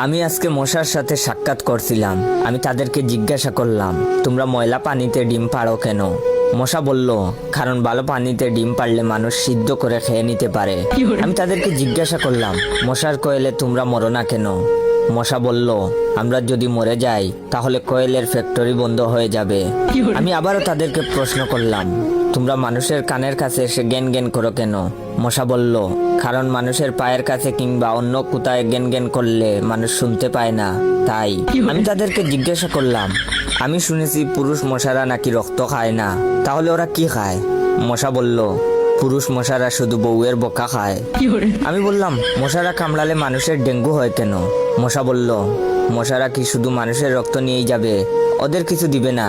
আমি আজকে মশার সাথে সাক্ষাৎ করছিলাম। আমি তাদেরকে জিজ্ঞাসা করলাম, তোমরা ময়লা পানিতে ডিম পাড়ো কেন? মশা বলল, কারণ ভালো পানিতে ডিম পারলে মানুষ সিদ্ধ করে খেয়ে নিতে পারে। আমি তাদেরকে জিজ্ঞাসা করলাম, মশার কোয়েলে তোমরা মরো না কেন? মশা বলল, আমরা যদি মরে যাই তাহলে কোয়েলের ফ্যাক্টরি বন্ধ হয়ে যাবে। আমি আবারও তাদেরকে প্রশ্ন করলাম, তোমরা মানুষের কানের কাছে এসে জ্ঞান জ্ঞান করো কেন? মশা বলল, কারণ মানুষের পায়ের কাছে কিংবা অন্য কোথায় জ্ঞান জ্ঞান করলে মানুষ শুনতে পায় না, তাই। আমি তাদেরকে জিজ্ঞাসা করলাম, আমি শুনেছি পুরুষ মশারা নাকি রক্ত খায় না, তাহলে ওরা কি খায়? মশা বলল, পুরুষ মশারা শুধু বউয়ের বোকা খায়। আমি বললাম, মশারা কামড়ালে মানুষের ডেঙ্গু হয় কেন? মশা বলল, মশারা কি শুধু মানুষের রক্ত নিয়েই যাবে? ওদের কিছু দিবে না।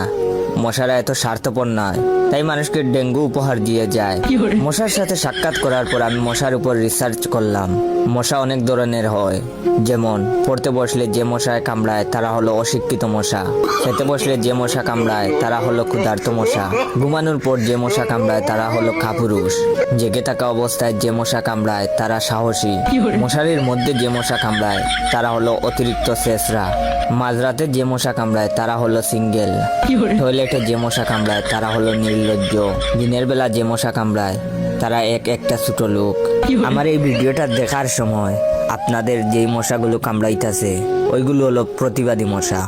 মশারা এত স্বার্থপর নয়, তাই মানুষকে ডেঙ্গু উপহার দিয়ে যায়। মশার সাথে সাক্ষাৎ করার পর আমি মশার উপর রিসার্চ করলাম। মশা অনেক ধরনের হয়, যেমন পড়তে বসলে যে মশায় কামড়ায় তারা হলো অশিক্ষিত মশা, খেতে বসলে যে মশা কামড়ায় তারা হলো ক্ষুধার্ত মশা, ঘুমানোর পর যে মশা কামড়ায় তারা হলো কাপুরুষ, জেগে থাকা অবস্থায় যে মশা কামড়ায় তারা সাহসী, মশারির মধ্যে যে মশা কামড়ায় তারা হলো অতিরিক্ত শেষরা, মাঝরাতে যে মশা কামড়ায় তারা হলো সিঙ্গেল, টয়লেটে যে মশা কামড়ায় তারা হলো নির্লজ্জ, দিনের বেলা যে মশা কামড়ায় তারা একটা ছোট লোক। আমার এই ভিডিওটা দেখার সময় আপনাদের যেই মশাগুলো কামড়াইতেছে ওইগুলো হলো প্রতিবাদী মশা।